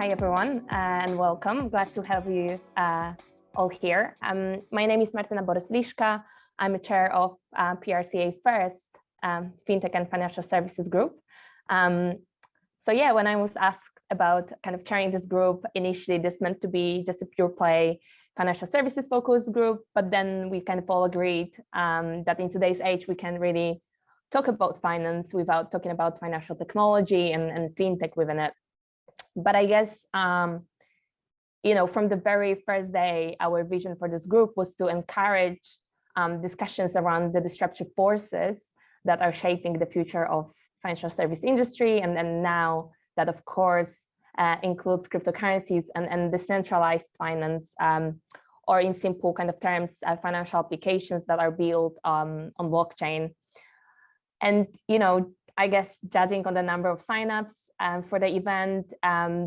Hi, everyone, and welcome. Glad to have you all here. My name is Martyna Borys-Liszka. I'm a chair of PRCA FS Fintech and Financial Services Group. So yeah, when I was asked about kind of chairing this group, initially this meant to be just a pure play financial services focused group, but then we kind of all agreed that in today's age, we can really talk about finance without talking about financial technology and fintech within it. But I guess, you know, from the very first day, our vision for this group was to encourage discussions around the disruptive forces that are shaping the future of financial service industry. And then now that, of course, includes cryptocurrencies and decentralized finance, or in simple kind of terms, financial applications that are built on blockchain. And, you know, I guess judging on the number of signups for the event,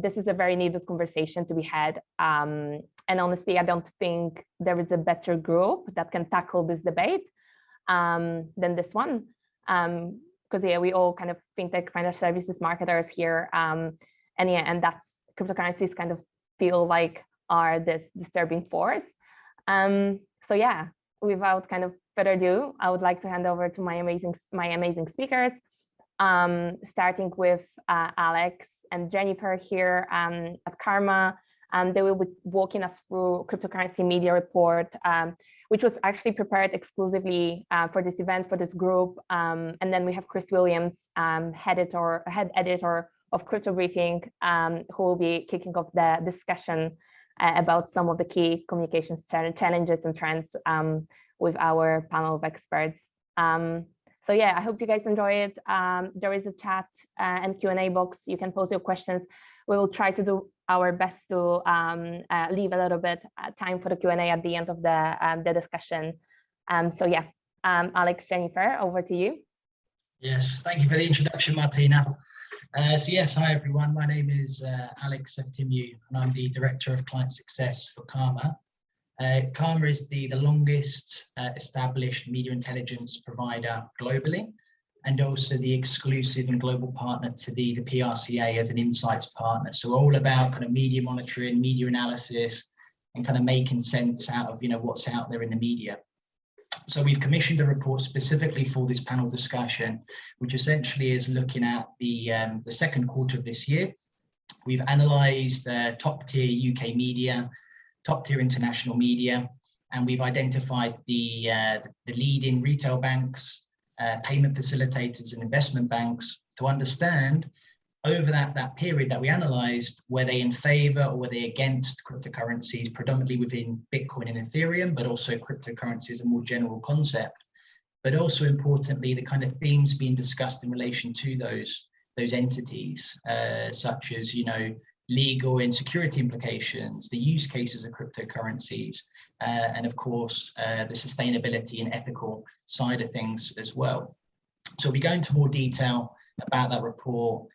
this is a very needed conversation to be had. And honestly, I don't think there is a better group that can tackle this debate than this one. Because yeah, we all kind of fintech financial services marketers here. And that's cryptocurrencies kind of feel like are this disturbing force. So yeah, without kind of further ado, I would like to hand over to my amazing speakers, starting with Alex and Jennifer here at CARMA. They will be walking us through cryptocurrency media report, which was actually prepared exclusively for this event, for this group. And then we have Chris Williams, head editor of Crypto Briefing, who will be kicking off the discussion about some of the key communications challenges and trends with our panel of experts. So yeah, I hope you guys enjoy it. There is a chat and Q&A box. You can pose your questions. We will try to do our best to leave a little bit time for the Q&A at the end of the discussion. So yeah, Alex, Jennifer, over to you. Yes, thank you for the introduction, Martina. So yes, hi everyone. My name is Alex Eftimu, and I'm the Director of Client Success for CARMA. CARMA is the longest established media intelligence provider globally, and also the exclusive and global partner to the PRCA as an insights partner. So we're all about kind of media monitoring, media analysis, and kind of making sense out of, you know, what's out there in the media. So we've commissioned a report specifically for this panel discussion, which essentially is looking at the second quarter of this year. We've analysed top tier UK media, top tier international media, and we've identified the leading retail banks, payment facilitators and investment banks to understand over that period that we analysed, were they in favour or were they against cryptocurrencies, predominantly within Bitcoin and Ethereum, but also cryptocurrency as a more general concept. But also importantly, the kind of themes being discussed in relation to those entities, such as, you know, legal and security implications, the use cases of cryptocurrencies, and of course, the sustainability and ethical side of things as well. So we'll be going into more detail about that report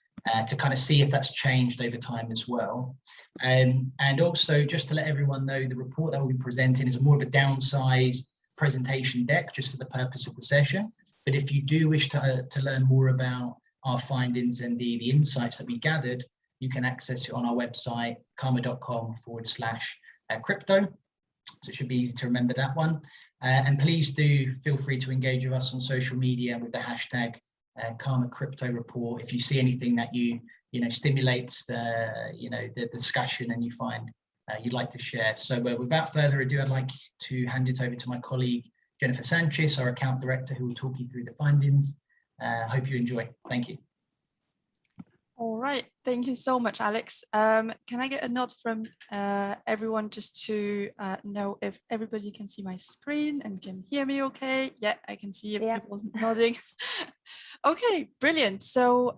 to kind of see if that's changed over time as well. And also just to let everyone know, the report that we'll be presenting is more of a downsized presentation deck just for the purpose of the session. But if you do wish to learn more about our findings and the insights that we gathered, you can access it on our website, karma.com/crypto. So it should be easy to remember that one. And please do feel free to engage with us on social media with the hashtag Karma Crypto Report if you see anything that you know stimulates the discussion and you find you'd like to share. So without further ado, I'd like to hand it over to my colleague Jennifer Sanchez, our account director, who will talk you through the findings. Hope you enjoy. Thank you. All right, thank you so much, Alex. Can I get a nod from everyone just to know if everybody can see my screen and can hear me okay? Yeah, I can see people nodding. Okay, brilliant. So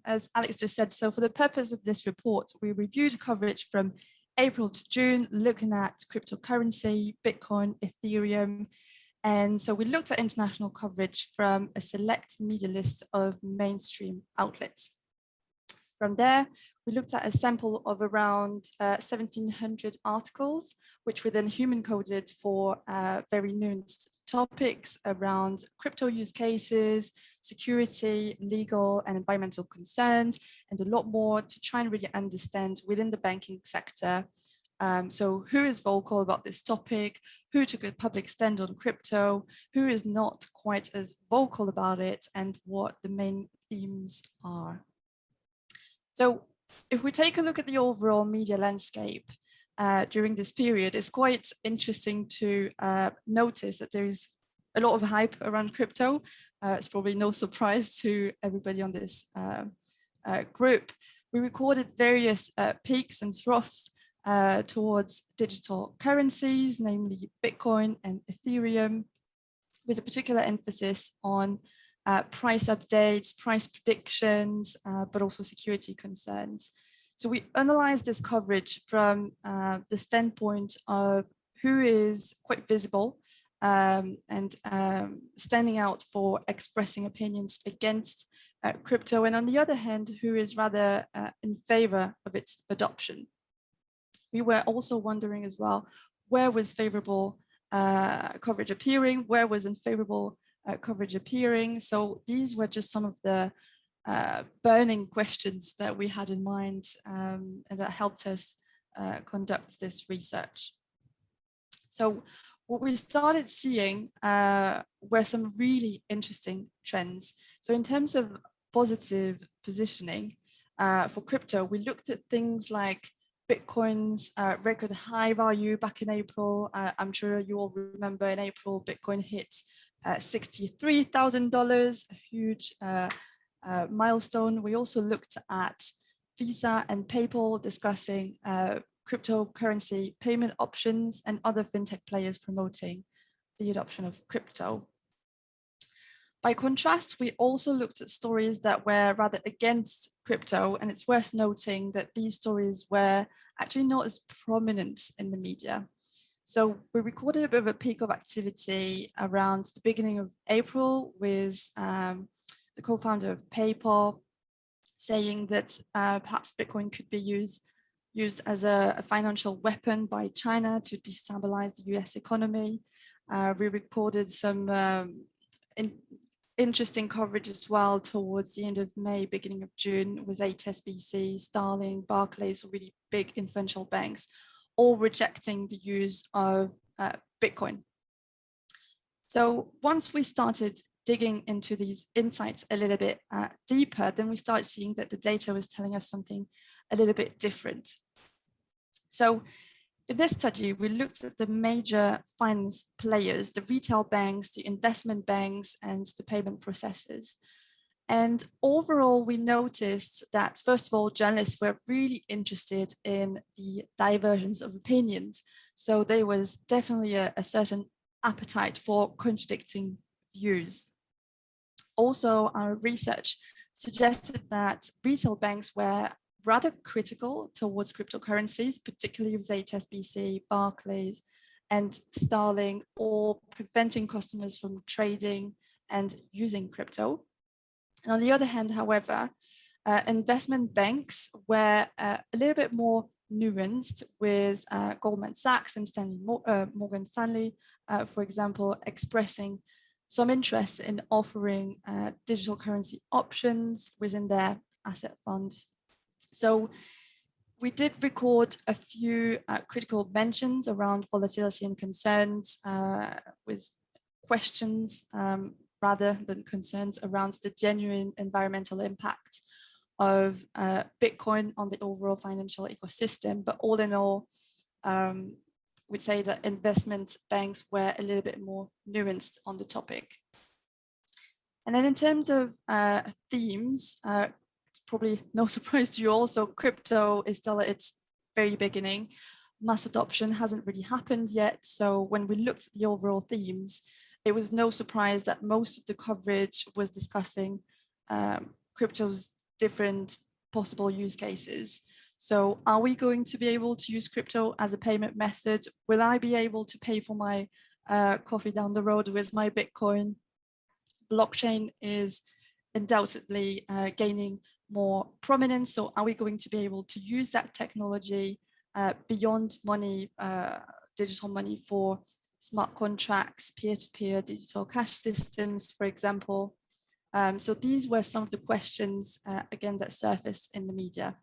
as Alex just said, so for the purpose of this report, we reviewed coverage from April to June, looking at cryptocurrency, Bitcoin, Ethereum. And so we looked at international coverage from a select media list of mainstream outlets. From there, we looked at a sample of around 1,700 articles, which were then human coded for very nuanced topics around crypto use cases, security, legal and environmental concerns, and a lot more to try and really understand within the banking sector. So who is vocal about this topic, who took a public stand on crypto, who is not quite as vocal about it, and what the main themes are. So if we take a look at the overall media landscape during this period, it's quite interesting to notice that there is a lot of hype around crypto. It's probably no surprise to everybody on this group. We recorded various peaks and troughs towards digital currencies, namely Bitcoin and Ethereum, with a particular emphasis on price updates, price predictions, but also security concerns. So we analyzed this coverage from the standpoint of who is quite visible and standing out for expressing opinions against crypto, and on the other hand, who is rather in favor of its adoption. We were also wondering as well, where was favorable coverage appearing, where was unfavorable coverage appearing. So these were just some of the burning questions that we had in mind and that helped us conduct this research. So what we started seeing were some really interesting trends. So in terms of positive positioning for crypto, we looked at things like Bitcoin's record high value back in April. I'm sure you all remember in April, Bitcoin hit $63,000, a huge milestone. We also looked at Visa and PayPal discussing cryptocurrency payment options and other fintech players promoting the adoption of crypto. By contrast, we also looked at stories that were rather against crypto, and it's worth noting that these stories were actually not as prominent in the media. So we recorded a bit of a peak of activity around the beginning of April with the co-founder of PayPal saying that perhaps Bitcoin could be used as a financial weapon by China to destabilize the US economy. We recorded some interesting coverage as well towards the end of May, beginning of June, with HSBC, Starling, Barclays, really big influential banks, all rejecting the use of Bitcoin. So once we started digging into these insights a little bit deeper, then we started seeing that the data was telling us something a little bit different. So in this study, we looked at the major finance players, the retail banks, the investment banks, and the payment processors. And overall, we noticed that, first of all, journalists were really interested in the divergence of opinions. So there was definitely a certain appetite for contradicting views. Also, our research suggested that retail banks were rather critical towards cryptocurrencies, particularly with HSBC, Barclays, and Starling, all preventing customers from trading and using crypto. And on the other hand, however, investment banks were a little bit more nuanced, with Goldman Sachs and Morgan Stanley, for example, expressing some interest in offering digital currency options within their asset funds. So we did record a few critical mentions around volatility and concerns, with questions rather than concerns around the genuine environmental impact of Bitcoin on the overall financial ecosystem. But all in all, we'd say that investment banks were a little bit more nuanced on the topic. And then in terms of themes, it's probably no surprise to you all. So crypto is still at its very beginning. Mass adoption hasn't really happened yet. So when we looked at the overall themes, it was no surprise that most of the coverage was discussing crypto's different possible use cases. So are we going to be able to use crypto as a payment method? Will I be able to pay for my coffee down the road with my Bitcoin? Blockchain is undoubtedly gaining more prominent. So are we going to be able to use that technology beyond money, digital money, for smart contracts, peer-to-peer digital cash systems, for example? So these were some of the questions, again, that surfaced in the media.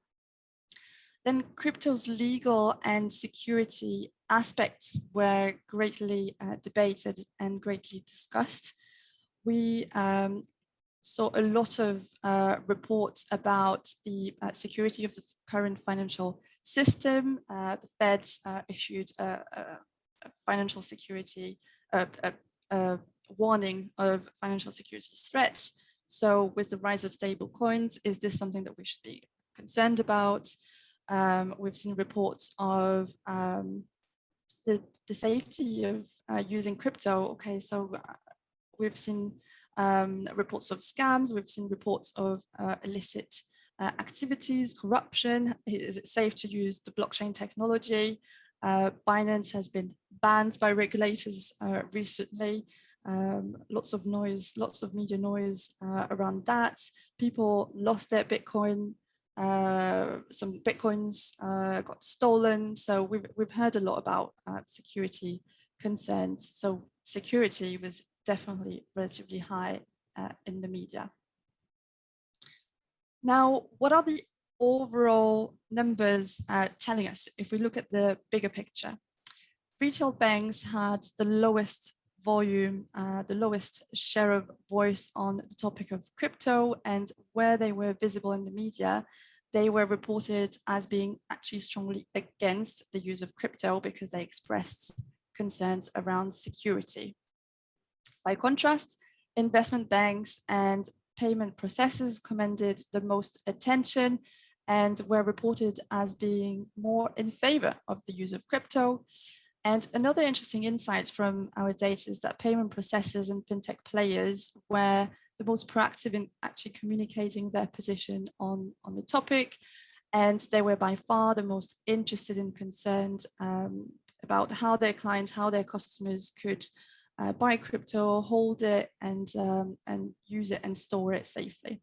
Then crypto's legal and security aspects were greatly debated and greatly discussed. We saw a lot of reports about the security of the current financial system. The Feds issued a financial security, warning of financial security threats. So with the rise of stable coins, is this something that we should be concerned about? We've seen reports of the safety of using crypto. Okay, so we've seen reports of scams, we've seen reports of illicit activities, corruption. Is it safe to use the blockchain technology? Binance has been banned by regulators recently. Lots of noise, lots of media noise around that. People lost their Bitcoin. Some Bitcoins got stolen. So we've heard a lot about security concerns. So security was definitely relatively high in the media. Now, what are the overall numbers telling us if we look at the bigger picture? Retail banks had the lowest volume, the lowest share of voice on the topic of crypto, and where they were visible in the media, they were reported as being actually strongly against the use of crypto because they expressed concerns around security. By contrast, investment banks and payment processors commanded the most attention and were reported as being more in favor of the use of crypto. And another interesting insight from our data is that payment processors and fintech players were the most proactive in actually communicating their position on the topic. And they were by far the most interested and concerned about how their clients, how their customers could buy crypto, hold it, and use it and store it safely.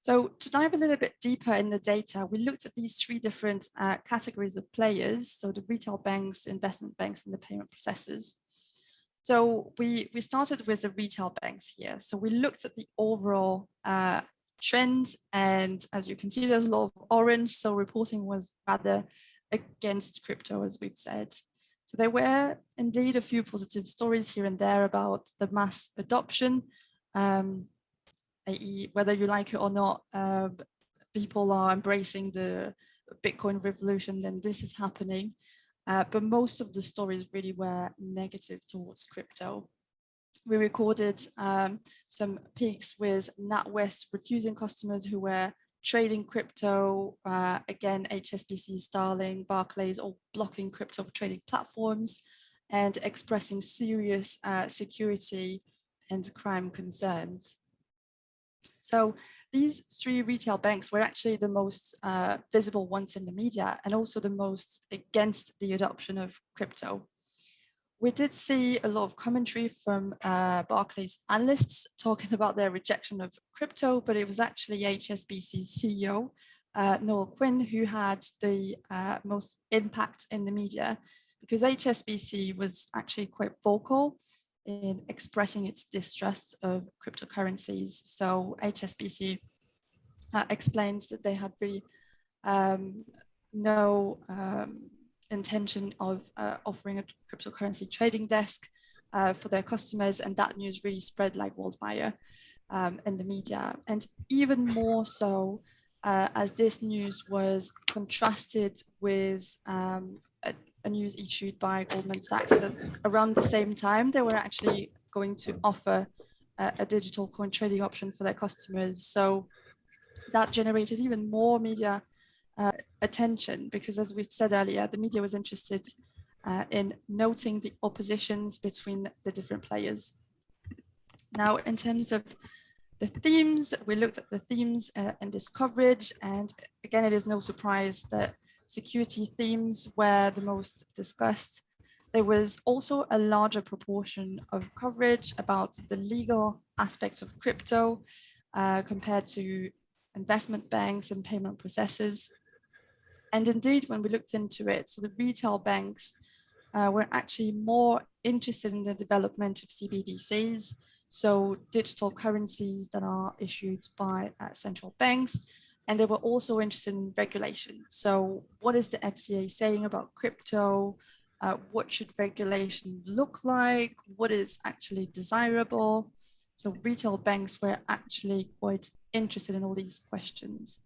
So to dive a little bit deeper in the data, we looked at these three different categories of players. So the retail banks, investment banks, and the payment processors. So we started with the retail banks here. So we looked at the overall trends, and as you can see, there's a lot of orange. So reporting was rather against crypto, as we've said. So there were indeed a few positive stories here and there about the mass adoption, i.e. whether you like it or not, people are embracing the Bitcoin revolution, then this is happening. But most of the stories really were negative towards crypto. We recorded some peaks with NatWest refusing customers who were trading crypto, again, HSBC, Starling, Barclays, all blocking crypto trading platforms and expressing serious security and crime concerns. So these three retail banks were actually the most visible ones in the media and also the most against the adoption of crypto. We did see a lot of commentary from Barclays analysts talking about their rejection of crypto, but it was actually HSBC's CEO, Noel Quinn, who had the most impact in the media, because HSBC was actually quite vocal in expressing its distrust of cryptocurrencies. So HSBC explains that they had really no intention of offering a cryptocurrency trading desk for their customers, and that news really spread like wildfire in the media. And even more so, as this news was contrasted with a news issued by Goldman Sachs that around the same time they were actually going to offer a digital coin trading option for their customers. So that generated even more media attention, because as we've said earlier, the media was interested in noting the oppositions between the different players. Now, in terms of the themes, we looked at the themes in this coverage, and again, it is no surprise that security themes were the most discussed. There was also a larger proportion of coverage about the legal aspects of crypto, compared to investment banks and payment processors. And indeed, when we looked into it, so the retail banks were actually more interested in the development of CBDCs, so digital currencies that are issued by central banks. And they were also interested in regulation. So what is the FCA saying about crypto? What should regulation look like? What is actually desirable? So retail banks were actually quite interested in all these questions.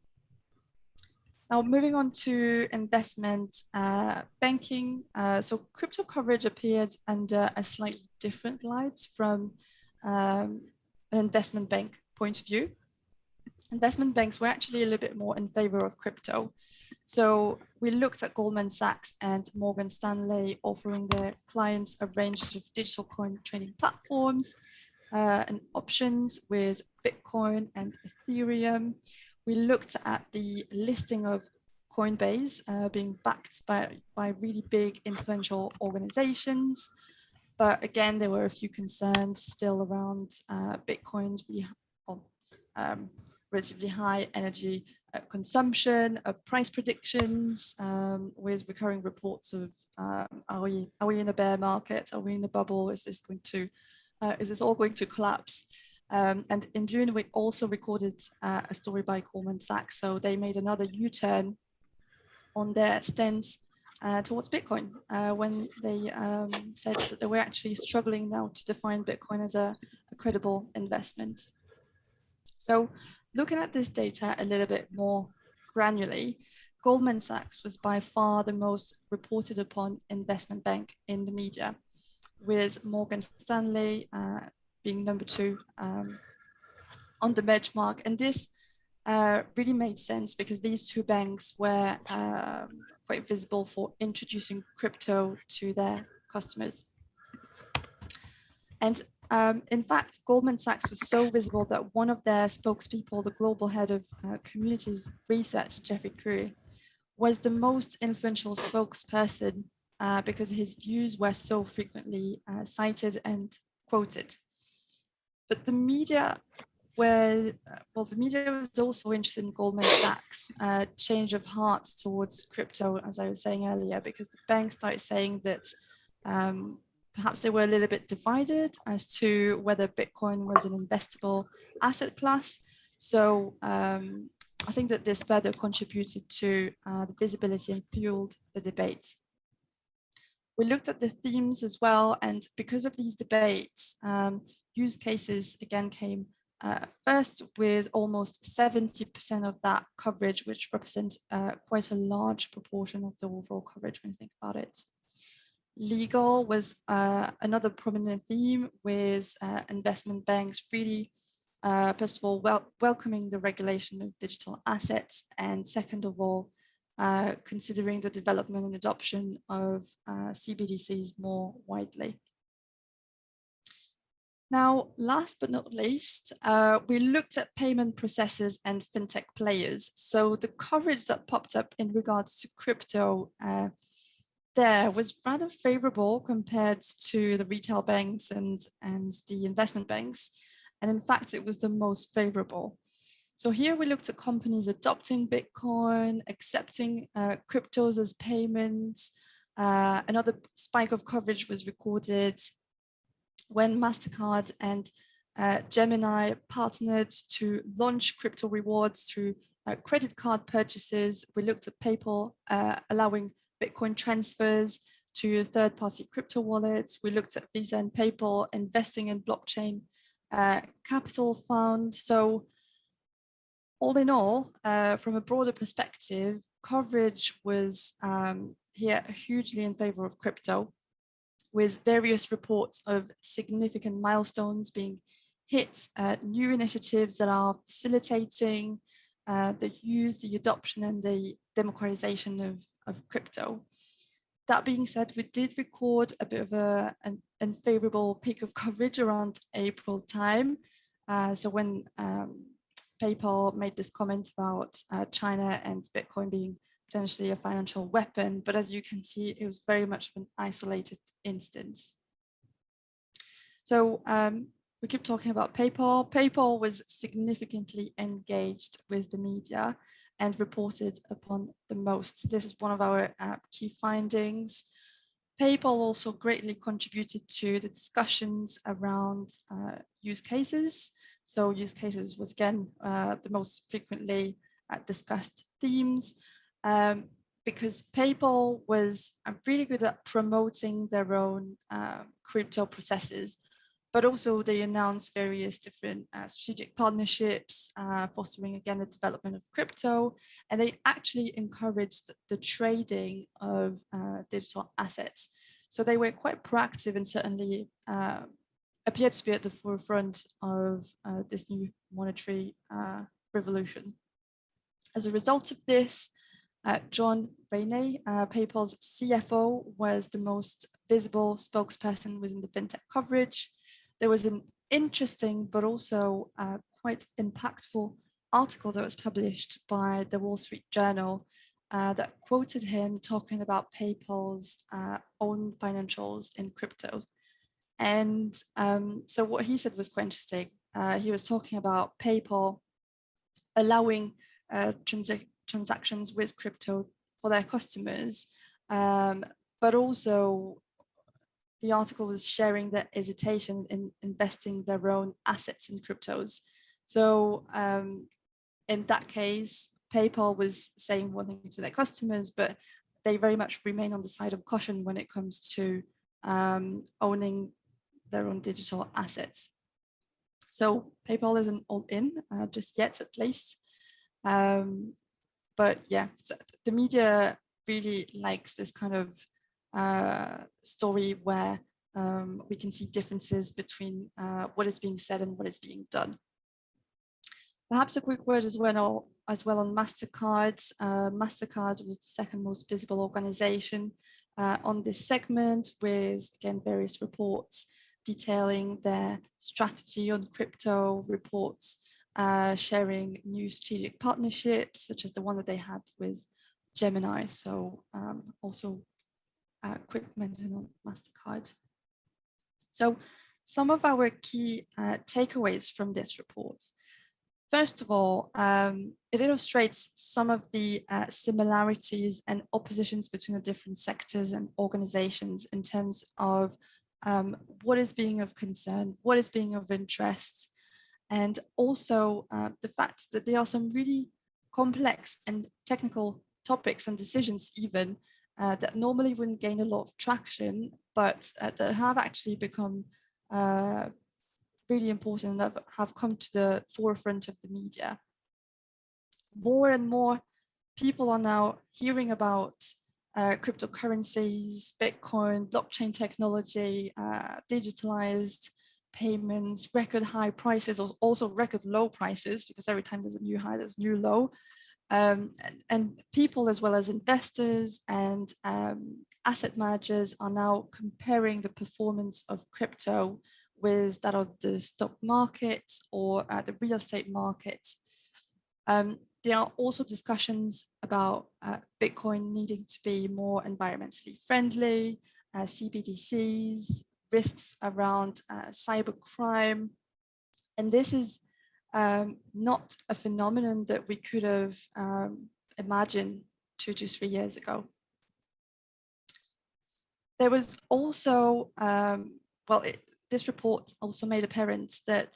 Now, moving on to investment banking. So crypto coverage appeared under a slightly different light from an investment bank point of view. Investment banks were actually a little bit more in favor of crypto. So we looked at Goldman Sachs and Morgan Stanley offering their clients a range of digital coin trading platforms and options with Bitcoin and Ethereum. We looked at the listing of Coinbase being backed by really big influential organizations. But again, there were a few concerns still around Bitcoin's relatively high energy consumption, price predictions, with recurring reports of are we in a bear market? Are we in a bubble? Is this all going to collapse? And in June, we also recorded a story by Goldman Sachs. So they made another U-turn on their stance towards Bitcoin when they said that they were actually struggling now to define Bitcoin as a credible investment. So looking at this data a little bit more granularly, Goldman Sachs was by far the most reported upon investment bank in the media, with Morgan Stanley being number 2 on the benchmark. And this really made sense because these two banks were quite visible for introducing crypto to their customers. And in fact, Goldman Sachs was so visible that one of their spokespeople, the global head of communities research, Jeffrey Curry, was the most influential spokesperson because his views were so frequently cited and quoted. But the media was also interested in Goldman Sachs' change of heart towards crypto, as I was saying earlier, because the bank started saying that perhaps they were a little bit divided as to whether Bitcoin was an investable asset class. So I think that this further contributed to the visibility and fueled the debate. We looked at the themes as well, and because of these debates, use cases again came first with almost 70% of that coverage, which represents quite a large proportion of the overall coverage when you think about it. Legal was another prominent theme, with investment banks really, first of all, welcoming the regulation of digital assets, and second of all, considering the development and adoption of CBDCs more widely. Now, last but not least, we looked at payment processors and fintech players. So the coverage that popped up in regards to crypto there was rather favorable compared to the retail banks and the investment banks. And in fact, it was the most favorable. So here we looked at companies adopting Bitcoin, accepting cryptos as payments. Another spike of coverage was recorded when MasterCard and Gemini partnered to launch crypto rewards through credit card purchases. We looked at PayPal allowing Bitcoin transfers to third-party crypto wallets. We looked at Visa and PayPal investing in blockchain capital fund. So all in all, from a broader perspective, coverage was here hugely in favor of crypto, with various reports of significant milestones being hit, new initiatives that are facilitating the use, the adoption, and the democratization of crypto. That being said, we did record a bit of an unfavorable peak of coverage around April time. So when PayPal made this comment about China and Bitcoin being potentially a financial weapon, but as you can see, it was very much of an isolated instance. So we keep talking about PayPal. PayPal was significantly engaged with the media and reported upon the most. This is one of our key findings. PayPal also greatly contributed to the discussions around use cases. So use cases was again the most frequently discussed themes, because PayPal was really good at promoting their own crypto processes, but also they announced various different strategic partnerships, fostering again the development of crypto, and they actually encouraged the trading of digital assets. So they were quite proactive and certainly appeared to be at the forefront of this new monetary revolution. As a result of this, John Rainey, PayPal's CFO, was the most visible spokesperson within the fintech coverage. There was an interesting but also quite impactful article that was published by the Wall Street Journal that quoted him talking about PayPal's own financials in crypto. And so what he said was quite interesting. He was talking about PayPal allowing transactions with crypto for their customers, but also the article was sharing their hesitation in investing their own assets in cryptos. So in that case, PayPal was saying one thing to their customers, but they very much remain on the side of caution when it comes to owning their own digital assets. So PayPal isn't all in just yet, at least. But yeah, so the media really likes this kind of story where we can see differences between what is being said and what is being done. Perhaps a quick word as well on MasterCard. MasterCard was the second most visible organization on this segment, with again various reports detailing their strategy on crypto, reports sharing new strategic partnerships, such as the one that they had with Gemini. So also a quick mention on MasterCard. So some of our key takeaways from this report. First of all, it illustrates some of the similarities and oppositions between the different sectors and organizations in terms of what is being of concern, what is being of interest, and also the fact that there are some really complex and technical topics and decisions even that normally wouldn't gain a lot of traction, but that have actually become really important and have come to the forefront of the media. More and more people are now hearing about cryptocurrencies, Bitcoin, blockchain technology, digitalized payments, record high prices, also record low prices, because every time there's a new high, there's a new low. And people, as well as investors and asset managers, are now comparing the performance of crypto with that of the stock market or the real estate market. There are also discussions about Bitcoin needing to be more environmentally friendly, CBDCs, risks around cybercrime. And this is not a phenomenon that we could have imagined 2 to 3 years ago. There was also, this report also made apparent that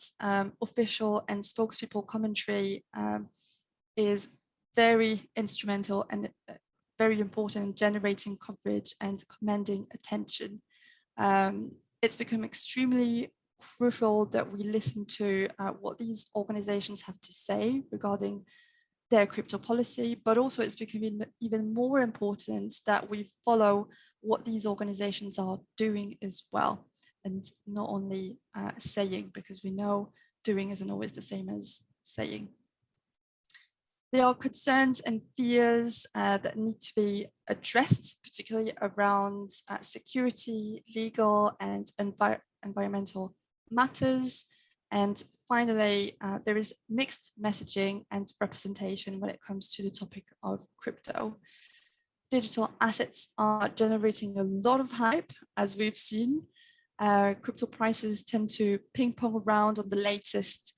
official and spokespeople commentary is very instrumental and very important in generating coverage and commanding attention. It's become extremely crucial that we listen to what these organizations have to say regarding their crypto policy, but also it's becoming even more important that we follow what these organizations are doing as well, and not only saying, because we know doing isn't always the same as saying. There are concerns and fears that need to be addressed, particularly around security, legal, and environmental matters. And finally, there is mixed messaging and representation when it comes to the topic of crypto. Digital assets are generating a lot of hype, as we've seen, crypto prices tend to ping pong around on the latest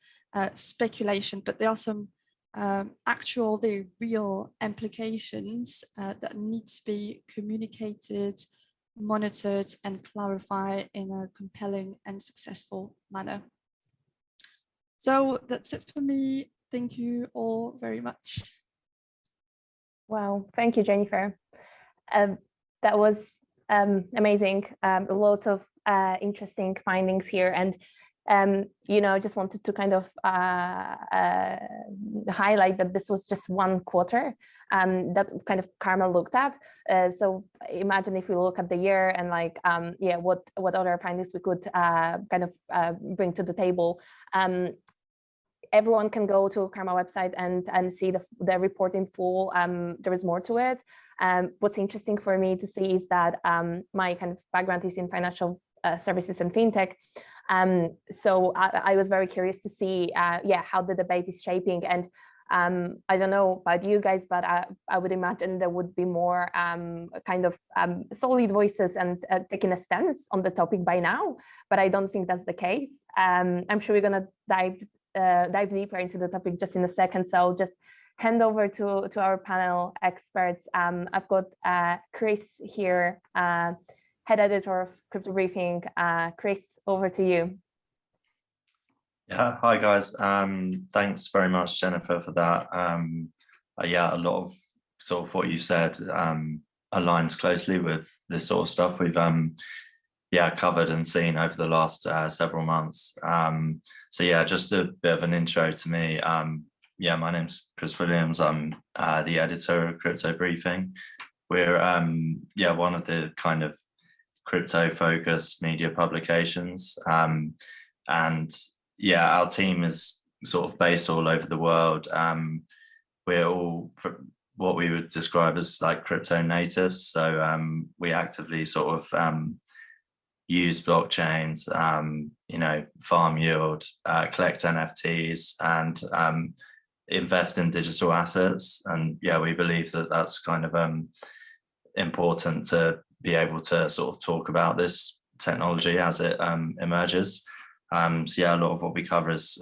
speculation, but there are some actual, very real implications that need to be communicated, monitored, and clarified in a compelling and successful manner. So that's it for me. Thank you all very much. Wow, thank you, Jennifer. That was amazing. Lots of interesting findings here, and you know, I just wanted to kind of highlight that this was just one quarter that kind of CARMA looked at. So imagine if we look at the year and like, yeah, what other findings we could kind of bring to the table. Everyone can go to CARMA website and see the report in full. There is more to it. What's interesting for me to see is that my kind of background is in financial services and fintech. So I was very curious to see, yeah, how the debate is shaping. And I don't know about you guys, but I would imagine there would be more kind of solid voices and taking a stance on the topic by now. But I don't think that's the case. I'm sure we're going to dive deeper into the topic just in a second. So just hand over to our panel experts. I've got Chris here, head editor of Crypto Briefing. Chris, over to you. Yeah, hi guys. Thanks very much, Jennifer, for that. Yeah, a lot of sort of what you said aligns closely with the sort of stuff we've yeah, covered and seen over the last several months. So yeah, just a bit of an intro to me. Yeah, my name's Chris Williams. I'm the editor of Crypto Briefing. We're yeah, one of the kind of crypto-focused media publications. And yeah, our team is sort of based all over the world. We're all what we would describe as like crypto natives. So we actively sort of use blockchains, you know, farm yield, collect NFTs, and invest in digital assets. And yeah, we believe that that's kind of important to be able to sort of talk about this technology as it emerges. So yeah, a lot of what we cover is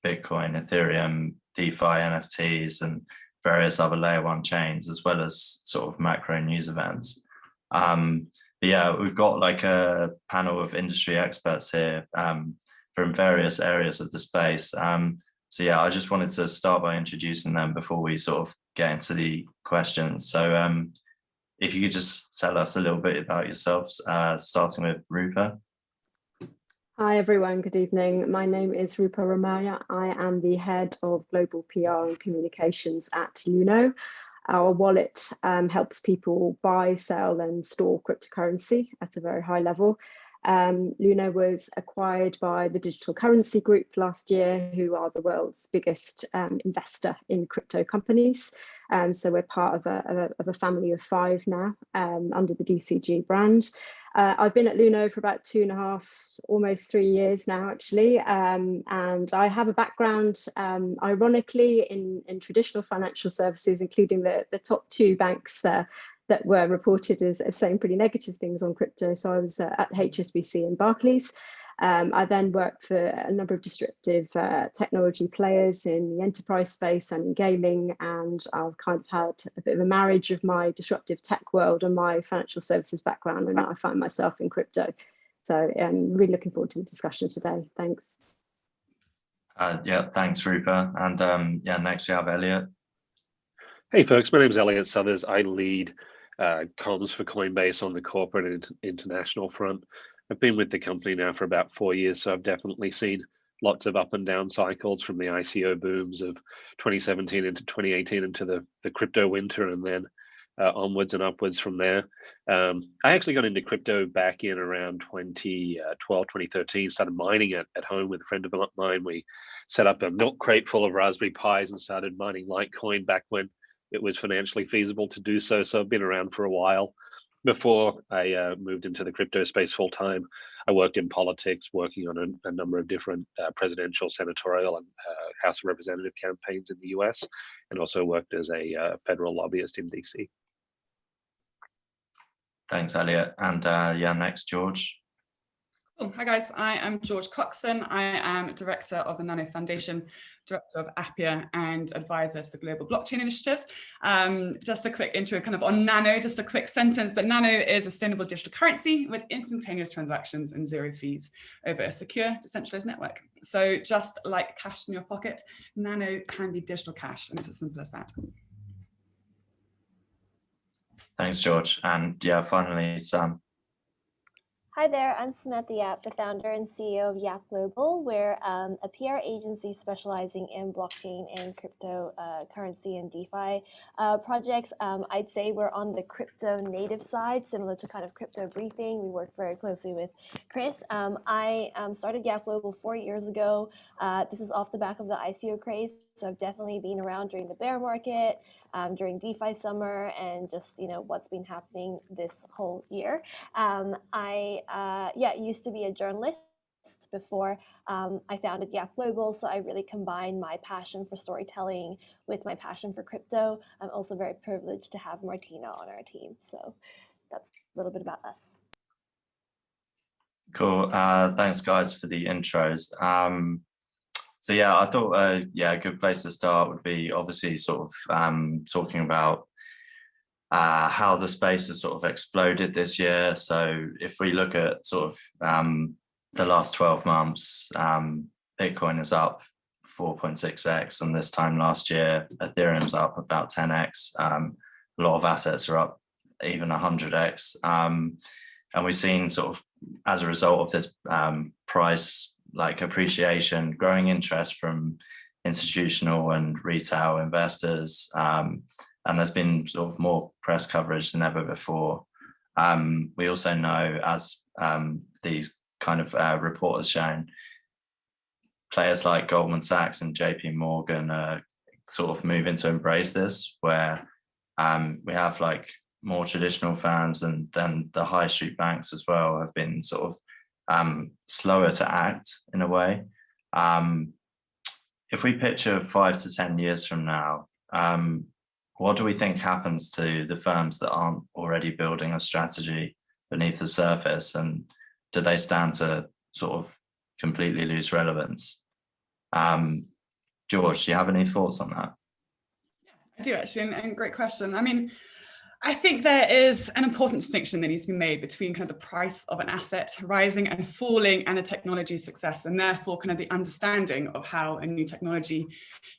Bitcoin, Ethereum, DeFi, NFTs, and various other layer one chains, as well as sort of macro news events. But yeah, we've got like a panel of industry experts here from various areas of the space. So yeah, I just wanted to start by introducing them before we sort of get into the questions. So if you could just tell us a little bit about yourselves, starting with Rupa. Hi everyone, good evening. My name is Rupa Ramaya. I am the head of global PR and communications at Luno. Our wallet helps people buy, sell and store cryptocurrency at a very high level. Luno was acquired by the Digital Currency Group last year, who are the world's biggest investor in crypto companies. So we're part of a family of 5 now under the DCG brand. I've been at Luno for about 2.5, almost 3 years now, actually. And I have a background, ironically, in traditional financial services, including the top 2 banks that were reported as saying pretty negative things on crypto. So I was at HSBC and Barclays. I then worked for a number of disruptive technology players in the enterprise space and in gaming, and I've kind of had a bit of a marriage of my disruptive tech world and my financial services background, and now I find myself in crypto. So I'm really looking forward to the discussion today. Thanks. Yeah, thanks, Rupa. And yeah, next we have Elliot. Hey folks, my name is Elliot Suthers. I lead comms for Coinbase on the corporate and international front. I've been with the company now for about 4 years, so I've definitely seen lots of up and down cycles, from the ICO booms of 2017 into 2018 into the crypto winter, and then onwards and upwards from there. I actually got into crypto back in around 2012, 2013, started mining it at home with a friend of mine. We set up a milk crate full of Raspberry Pis and started mining Litecoin back when it was financially feasible to do so. So I've been around for a while. Before I moved into the crypto space full time, I worked in politics, working on a number of different presidential, senatorial, and House of Representative campaigns in the US, and also worked as a federal lobbyist in DC. Thanks, Elliot. And yeah, next, George. Cool. Hi guys, I am George Coxon. I am Director of the Nano Foundation, Director of Appia and Advisor to the Global Blockchain Initiative. Just a quick intro kind of on Nano, just a quick sentence, but Nano is a sustainable digital currency with instantaneous transactions and zero fees over a secure decentralized network. So just like cash in your pocket, Nano can be digital cash, and it's as simple as that. Thanks, George. And yeah, finally, Sam. Hi there, I'm Samantha Yap, the founder and CEO of Yap Global. We're a PR agency specializing in blockchain and cryptocurrency and DeFi projects. I'd say we're on the crypto native side, similar to kind of crypto briefing. We work very closely with Chris. I started Yap Global 4 years ago. This is off the back of the ICO craze, so I've definitely been around during the bear market, during DeFi summer, and just what's been happening this whole year. I used to be a journalist before I founded Yap Global, so I really combined my passion for storytelling with my passion for crypto. I'm also very privileged to have Martina on our team, so that's a little bit about us. Cool. Thanks, guys, for the intros. So yeah, I thought a good place to start would be obviously sort of talking about how the space has sort of exploded this year. So if we look at sort of the last 12 months, Bitcoin is up 4.6x, and this time last year, Ethereum's up about 10x. A lot of assets are up even 100x. And we've seen sort of, as a result of this price like appreciation, growing interest from institutional and retail investors. And there's been sort of more press coverage than ever before. We also know, as these kind of reports shown, players like Goldman Sachs and JP Morgan are sort of moving to embrace this, where we have like more traditional firms, and then the high street banks as well have been sort of slower to act in a way. If we picture 5 to 10 years from now, what do we think happens to the firms that aren't already building a strategy beneath the surface, and do they stand to sort of completely lose relevance? George, do you have any thoughts on that? Yeah, I do actually, and great question. I mean, I think there is an important distinction that needs to be made between kind of the price of an asset rising and falling and a technology success, and therefore kind of the understanding of how a new technology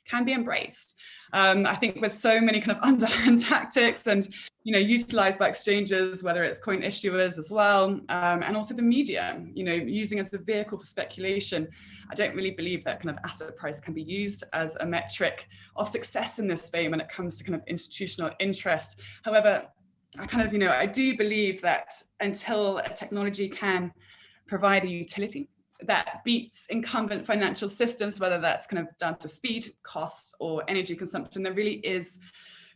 can be embraced. I think with so many kind of underhand tactics and utilized by exchanges, whether it's coin issuers as well, and also the media, using as a vehicle for speculation, I don't really believe that kind of asset price can be used as a metric of success in this space when it comes to kind of institutional interest. However, I do believe that until a technology can provide a utility that beats incumbent financial systems, whether that's kind of down to speed, costs, or energy consumption, there really is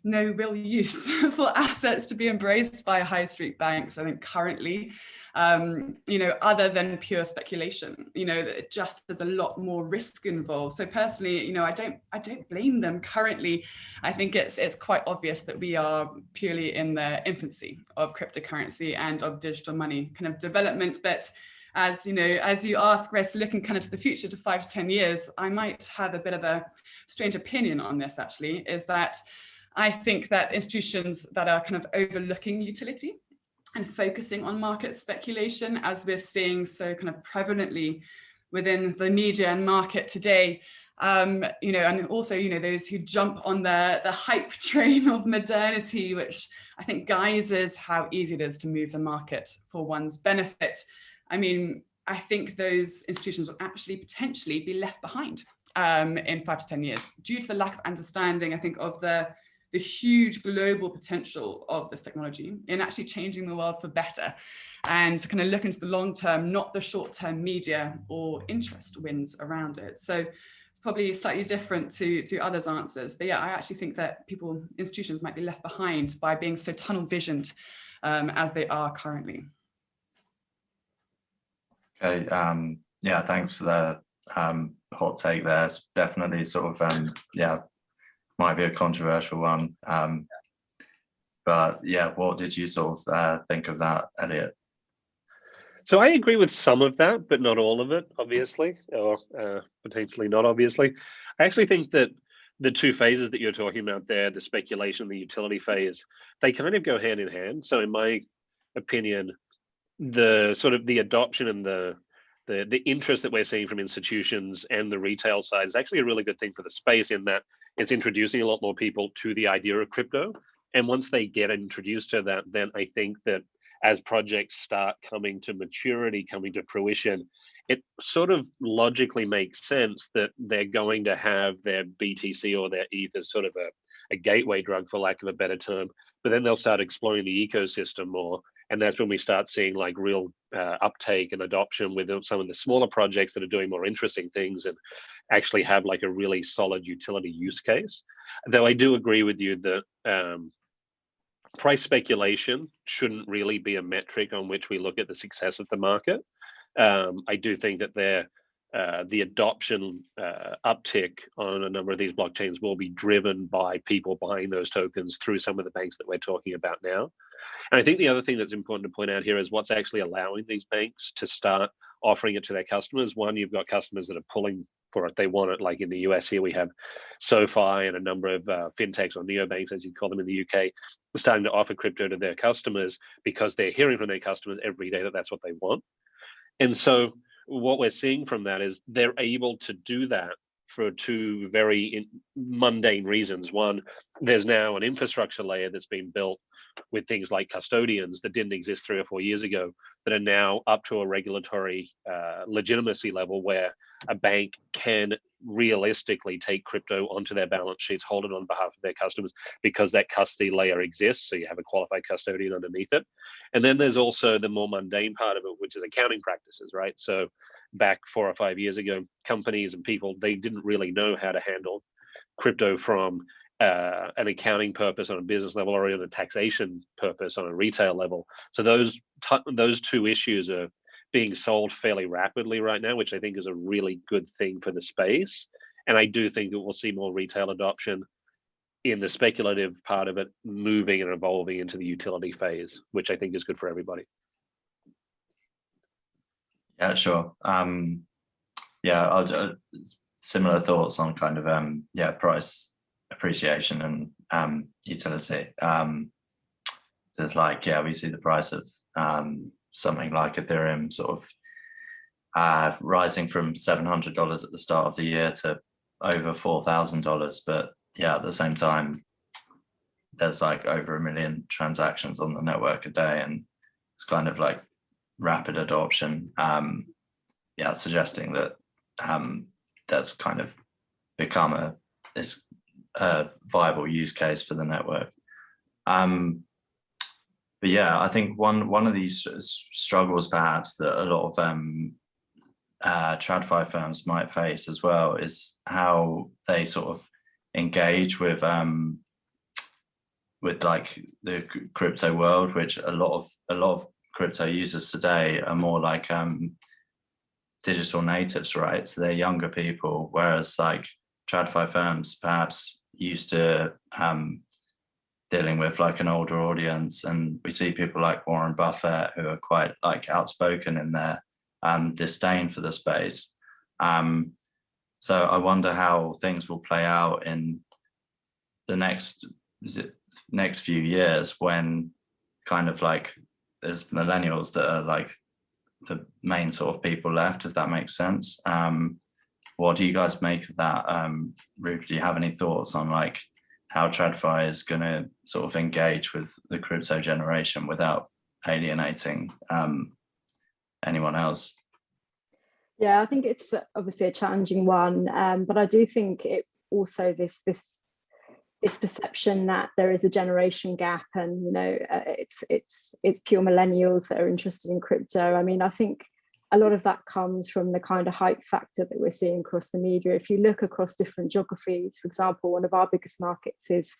no real use for assets to be embraced by high street banks, I think, currently, other than pure speculation. It just there's a lot more risk involved. So personally, I don't blame them currently. I think it's quite obvious that we are purely in the infancy of cryptocurrency and of digital money kind of development. But as you ask, Chris, looking kind of to the future, to 5 to 10 years, I might have a bit of a strange opinion on this, actually, is that I think that institutions that are kind of overlooking utility and focusing on market speculation, as we're seeing so kind of prevalently within the media and market today, and also, those who jump on the hype train of modernity, which I think guises how easy it is to move the market for one's benefit. I mean, I think those institutions will actually potentially be left behind in 5 to 10 years due to the lack of understanding, I think, of the huge global potential of this technology in actually changing the world for better, and to kind of look into the long term, not the short term media or interest wins around it. So it's probably slightly different to others' answers. But yeah, I actually think that institutions might be left behind by being so tunnel visioned as they are currently. Okay, yeah, thanks for the hot take there. It's definitely sort of, might be a controversial one. But yeah, what did you sort of think of that, Elliot? So I agree with some of that, but not all of it, obviously, or potentially not obviously. I actually think that the two phases that you're talking about there, the speculation and the utility phase, they kind of go hand in hand. So in my opinion, the sort of the adoption and the interest that we're seeing from institutions and the retail side is actually a really good thing for the space, in that it's introducing a lot more people to the idea of crypto. And once they get introduced to that, then I think that as projects start coming to maturity, coming to fruition, it sort of logically makes sense that they're going to have their BTC or their ETH as sort of a gateway drug, for lack of a better term. But then they'll start exploring the ecosystem more. And that's when we start seeing like real uptake and adoption with some of the smaller projects that are doing more interesting things and actually have like a really solid utility use case. Though I do agree with you that price speculation shouldn't really be a metric on which we look at the success of the market. I do think that the adoption uptick on a number of these blockchains will be driven by people buying those tokens through some of the banks that we're talking about now. And I think the other thing that's important to point out here is what's actually allowing these banks to start offering it to their customers. One, you've got customers that are pulling for it. They want it. Like in the US here, we have SoFi and a number of fintechs or neobanks, as you call them in the UK, starting to offer crypto to their customers because they're hearing from their customers every day that that's what they want. And so what we're seeing from that is they're able to do that for two very mundane reasons. One, there's now an infrastructure layer that's been built with things like custodians that didn't exist 3 or 4 years ago, that are now up to a regulatory legitimacy level where a bank can realistically take crypto onto their balance sheets, hold it on behalf of their customers, because that custody layer exists. So you have a qualified custodian underneath it. And then there's also the more mundane part of it, which is accounting practices, right? So back 4 or 5 years ago, companies and people, they didn't really know how to handle crypto from an accounting purpose on a business level or even a taxation purpose on a retail level. So those two issues are being solved fairly rapidly right now, which I think is a really good thing for the space. And I do think that we'll see more retail adoption in the speculative part of it, moving and evolving into the utility phase, which I think is good for everybody. Yeah, sure. Yeah, similar thoughts on kind of price appreciation and utility. So it's like, yeah, we see the price of something like Ethereum sort of rising from $700 at the start of the year to over $4,000, but yeah, at the same time there's like over 1 million transactions on the network a day, and it's kind of like rapid adoption, suggesting that that's kind of become a viable use case for the network. But yeah, I think one of these struggles perhaps that a lot of TradFi firms might face as well is how they sort of engage with like the crypto world, which a lot of crypto users today are more like digital natives, right? So they're younger people, whereas like TradFi firms perhaps used to dealing with like an older audience, and we see people like Warren Buffett who are quite like outspoken in their disdain for the space. So I wonder how things will play out in the next few years, when kind of like there's millennials that are like the main sort of people left, if that makes sense. What do you guys make of that? Rupert, do you have any thoughts on like how TradFi is going to sort of engage with the crypto generation without alienating anyone else? Yeah, I think it's obviously a challenging one, but I do think it also this perception that there is a generation gap, and it's pure millennials that are interested in crypto. I mean, I think a lot of that comes from the kind of hype factor that we're seeing across the media. If you look across different geographies, for example, one of our biggest markets is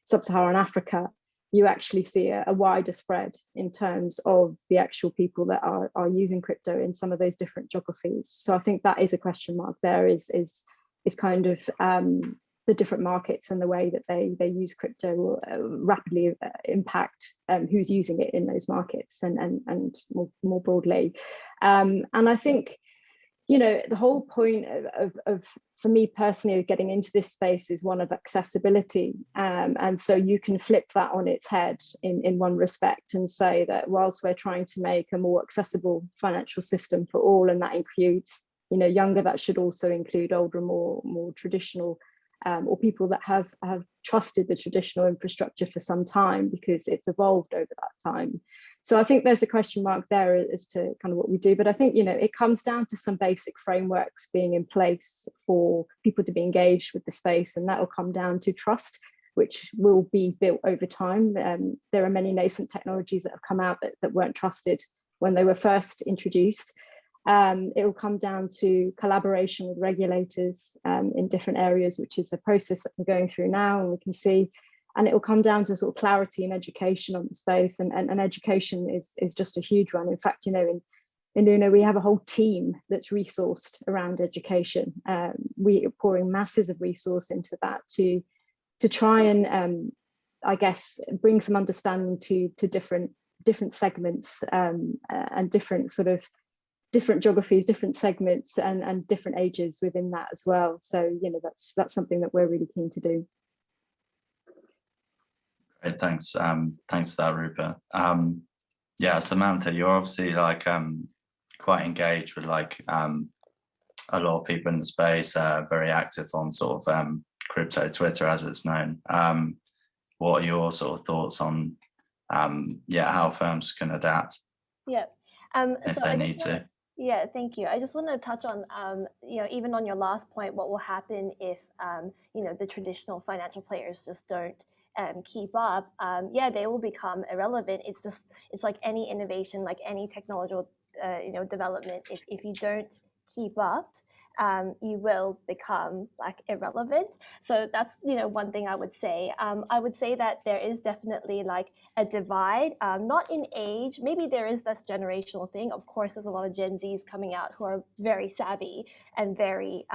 Sub-Saharan Africa, you actually see a wider spread in terms of the actual people that are using crypto in some of those different geographies. So I think that is a question mark there, is kind of the different markets and the way that they use crypto will rapidly impact who's using it in those markets and more broadly. And I think, you know, the whole point of for me personally, of getting into this space is one of accessibility. And so you can flip that on its head in one respect and say that whilst we're trying to make a more accessible financial system for all, and that includes, you know, younger, that should also include older, more traditional, or people that have trusted the traditional infrastructure for some time because it's evolved over that time. So I think there's a question mark there as to kind of what we do. But I think, you know, it comes down to some basic frameworks being in place for people to be engaged with the space, and that will come down to trust, which will be built over time. There are many nascent technologies that have come out that weren't trusted when they were first introduced. It will come down to collaboration with regulators in different areas, which is a process that we're going through now, and we can see. And it will come down to sort of clarity and education on the space, and education is just a huge one. In fact, you know, in Luno, we have a whole team that's resourced around education. We are pouring masses of resource into that to try and, I guess, bring some understanding to different segments and different sort of different geographies, different segments, and different ages within that as well. So, you know, that's something that we're really keen to do. Great, thanks. Thanks for that, Rupert. Yeah, Samantha, you're obviously like quite engaged with like a lot of people in the space, very active on sort of crypto Twitter, as it's known. What are your sort of thoughts on how firms can adapt? Yeah, if they need to. Yeah, thank you. I just want to touch on, you know, even on your last point, what will happen if, you know, the traditional financial players just don't keep up? Yeah, they will become irrelevant. It's like any innovation, like any technological, you know, development. If you don't keep up, you will become like irrelevant. So that's, you know, one thing I would say. I would say that there is definitely like a divide, not in age. Maybe there is this generational thing. Of course, there's a lot of Gen Zs coming out who are very savvy and very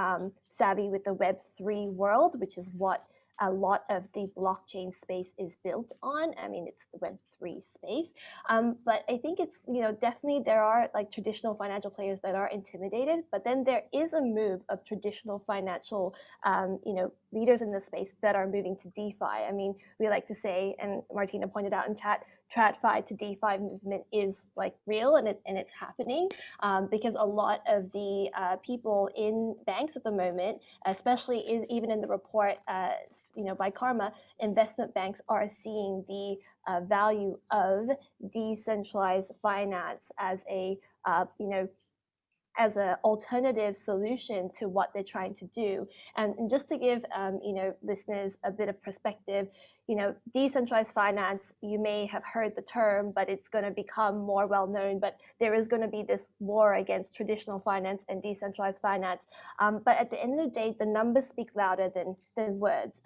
savvy with the Web3 world, which is what a lot of the blockchain space is built on. I mean, it's the Web3 space. But I think it's, you know, definitely there are like traditional financial players that are intimidated, but then there is a move of traditional financial, you know, leaders in the space that are moving to DeFi. I mean, we like to say, and Martina pointed out in chat, TradFi to DeFi movement is like real, and it's happening because a lot of the people in banks at the moment, especially even in the report, you know, by CARMA, investment banks are seeing the value of decentralized finance as a, you know, as an alternative solution to what they're trying to do. And just to give you know, listeners a bit of perspective, you know, decentralized finance, you may have heard the term, but it's going to become more well known. But there is going to be this war against traditional finance and decentralized finance. But at the end of the day, the numbers speak louder than words.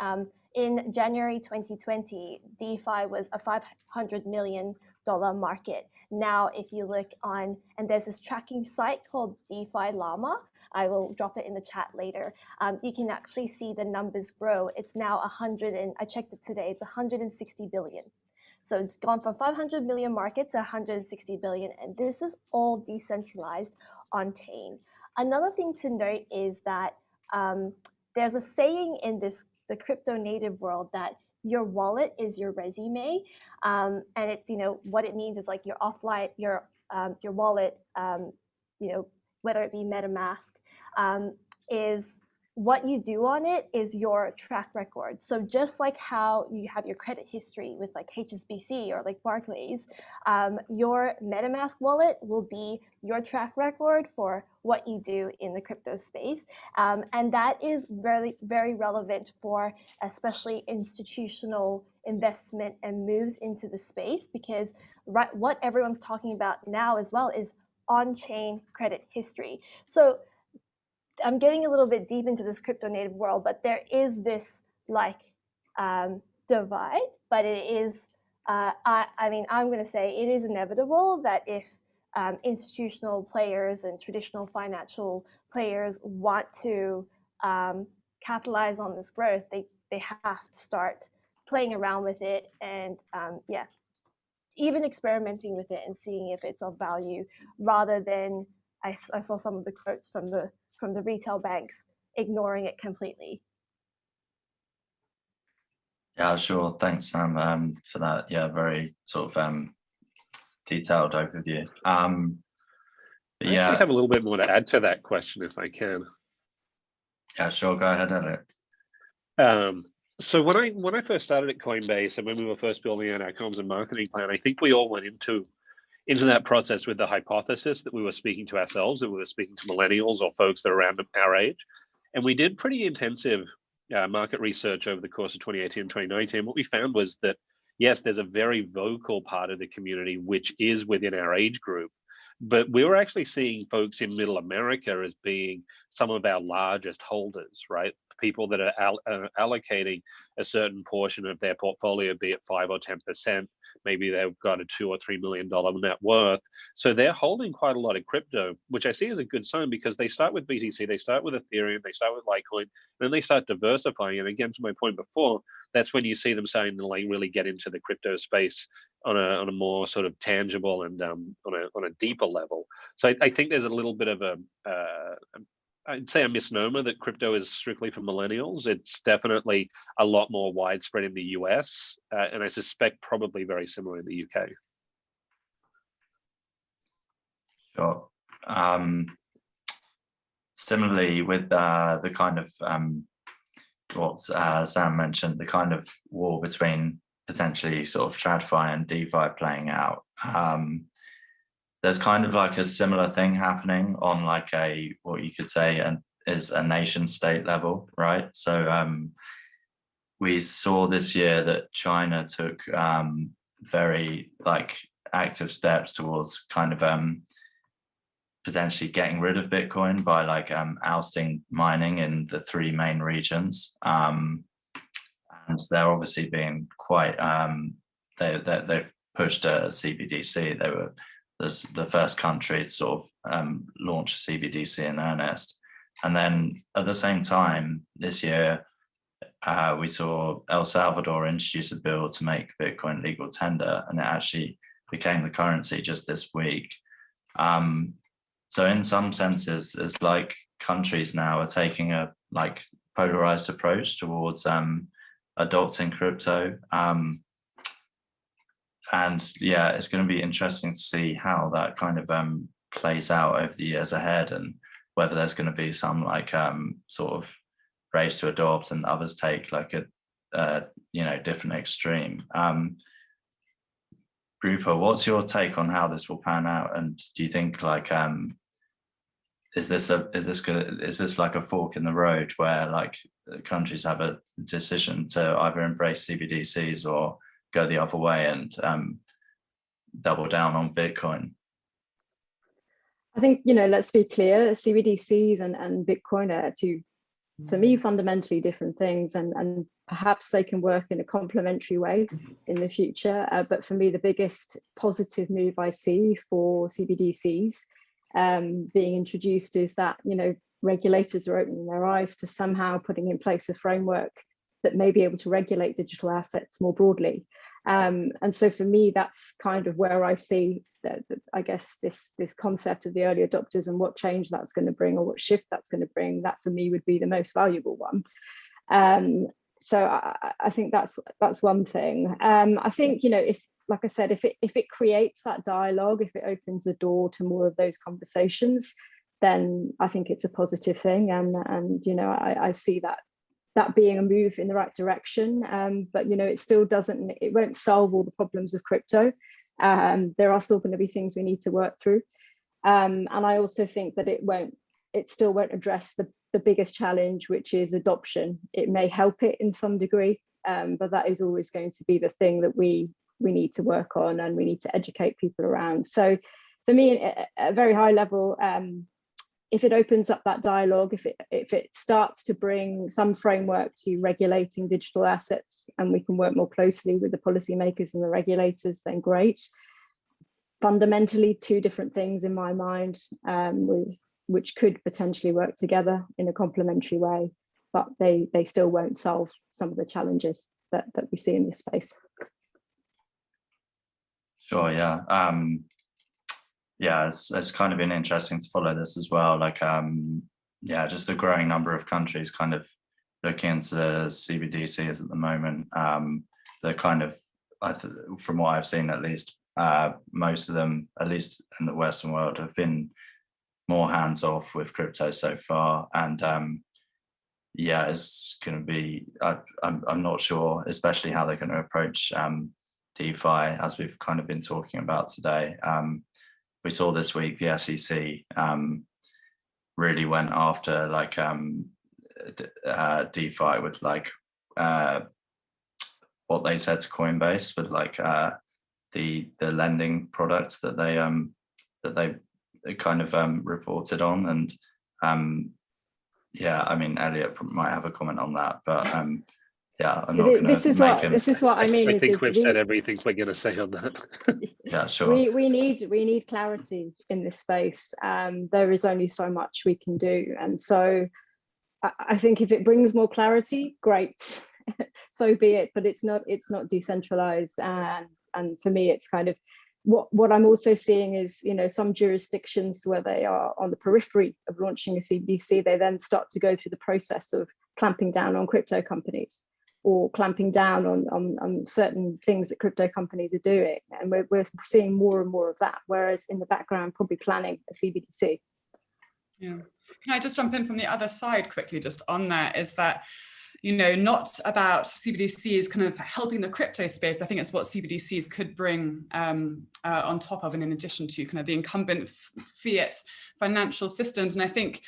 In January 2020, DeFi was a $500 million market. Now, if you look on, and there's this tracking site called DeFi Llama, I will drop it in the chat later. You can actually see the numbers grow. It's now 100, and I checked it today, it's 160 billion. So it's gone from 500 million market to 160 billion, and this is all decentralized on chain. Another thing to note is that there's a saying in the crypto native world that your wallet is your resume, and it's, you know, what it means is like your offline, your wallet, you know, whether it be MetaMask, is what you do on it is your track record. So just like how you have your credit history with like HSBC or like Barclays, your MetaMask wallet will be your track record for what you do in the crypto space. And that is very, very relevant for especially institutional investment and moves into the space, because what everyone's talking about now as well is on-chain credit history. So I'm getting a little bit deep into this crypto native world, but there is this like divide, but it is, I mean, I'm going to say it is inevitable that if institutional players and traditional financial players want to capitalize on this growth, they have to start playing around with it and yeah, even experimenting with it and seeing if it's of value, rather than I saw some of the quotes from the retail banks ignoring it completely. Yeah, sure. Thanks, Sam, for that. Yeah, very sort of detailed overview. I actually have a little bit more to add to that question, if I can. Yeah, sure. Go ahead, Elliot. So when I first started at Coinbase and when we were first building out our comms and marketing plan, I think we all went into that process with the hypothesis that we were speaking to ourselves, that we were speaking to millennials or folks that are around our age, and we did pretty intensive market research over the course of 2018 and 2019. What we found was that yes, there's a very vocal part of the community which is within our age group. But we were actually seeing folks in Middle America as being some of our largest holders, right? People that are allocating a certain portion of their portfolio, be it 5 or 10%. Maybe they've got a $2 or $3 million net worth. So they're holding quite a lot of crypto, which I see as a good sign because they start with BTC, they start with Ethereum, they start with Litecoin, and then they start diversifying. And again, to my point before, that's when you see them starting to like really get into the crypto space on a more sort of tangible and on a deeper level. So I think there's a little bit of I'd say a misnomer that crypto is strictly for millennials. It's definitely a lot more widespread in the US, and I suspect probably very similar in the UK. Sure. Similarly, with the kind of what Sam mentioned, the kind of war between potentially sort of TradFi and DeFi playing out. There's kind of like a similar thing happening on like what you could say is a nation state level, right? So we saw this year that China took very like active steps towards kind of potentially getting rid of Bitcoin by like ousting mining in the 3 main regions. And they're obviously being quite, they've pushed a CBDC. They were the first country to sort of launch a CBDC in earnest. And then at the same time, this year, we saw El Salvador introduce a bill to make Bitcoin legal tender, and it actually became the currency just this week. So in some senses, it's like countries now are taking a like polarized approach towards adopting crypto. And yeah, it's going to be interesting to see how that kind of plays out over the years ahead, and whether there's going to be some like sort of race to adopt and others take like a different extreme. Rupa, what's your take on how this will pan out? And do you think like is this like a fork in the road where like countries have a decision to either embrace CBDCs or go the other way and double down on Bitcoin? I think, let's be clear, CBDCs and Bitcoin are two, for me, fundamentally different things, and perhaps they can work in a complementary way in the future. But for me, the biggest positive move I see for CBDCs being introduced is that, regulators are opening their eyes to somehow putting in place a framework that may be able to regulate digital assets more broadly. And so for me, that's kind of where I see that I guess this concept of the early adopters and what change that's going to bring, or what shift that's going to bring, that for me would be the most valuable one. So I think that's one thing. I think, if, like I said, if it creates that dialogue, if it opens the door to more of those conversations, then I think it's a positive thing. And I see that being a move in the right direction. But it still won't solve all the problems of crypto. There are still going to be things we need to work through. And I also think that it still won't address the biggest challenge, which is adoption. It may help it in some degree, but that is always going to be the thing that we need to work on, and we need to educate people around. So for me, at a very high level, if it opens up that dialogue, if it starts to bring some framework to regulating digital assets, and we can work more closely with the policymakers and the regulators, then great. Fundamentally, two different things in my mind, which could potentially work together in a complementary way. but they still won't solve some of the challenges that we see in this space. Sure, yeah. Yeah, it's kind of been interesting to follow this as well. Like, yeah, just the growing number of countries kind of looking into CBDCs at the moment. They're kind of, from what I've seen at least, most of them, at least in the Western world, have been more hands-off with crypto so far. And yeah, it's going to be, I'm not sure, especially how they're going to approach DeFi, as we've kind of been talking about today. We saw this week the SEC really went after like DeFi with like what they said to Coinbase with like the lending products that they kind of reported on. And yeah, I mean, Elliot might have a comment on that, but yeah, I'm not going to this is what I mean. I think we've said everything we're going to say on that. Yeah, sure. We need clarity in this space. There is only so much we can do, and so I think if it brings more clarity, great, so be it. But it's not decentralized, and for me, it's kind of what I'm also seeing is, you know, some jurisdictions where they are on the periphery of launching a CBDC, they then start to go through the process of clamping down on crypto companies, or clamping down on certain things that crypto companies are doing. And we're seeing more and more of that, whereas in the background, probably planning a CBDC. Yeah. Can I just jump in from the other side quickly just on that, is that, you know, not about CBDCs kind of helping the crypto space. I think it's what CBDCs could bring on top of and in addition to kind of the incumbent fiat financial systems. And I think,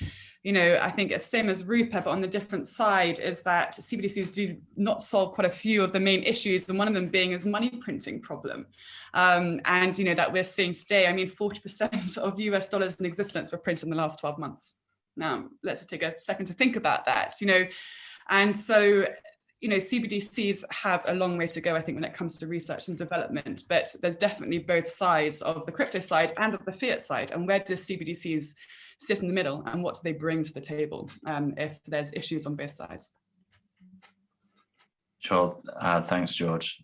you know, I think it's same as Rupa, but on the different side is that CBDCs do not solve quite a few of the main issues, and one of them being is money printing problem. And, you know, that we're seeing today, I mean, 40% of US dollars in existence were printed in the last 12 months. Now, let's just take a second to think about that, you know. And so, you know, CBDCs have a long way to go, I think, when it comes to research and development, but there's definitely both sides of the crypto side and of the fiat side. And where do CBDCs sit in the middle, and what do they bring to the table if there's issues on both sides? Sure, thanks, George.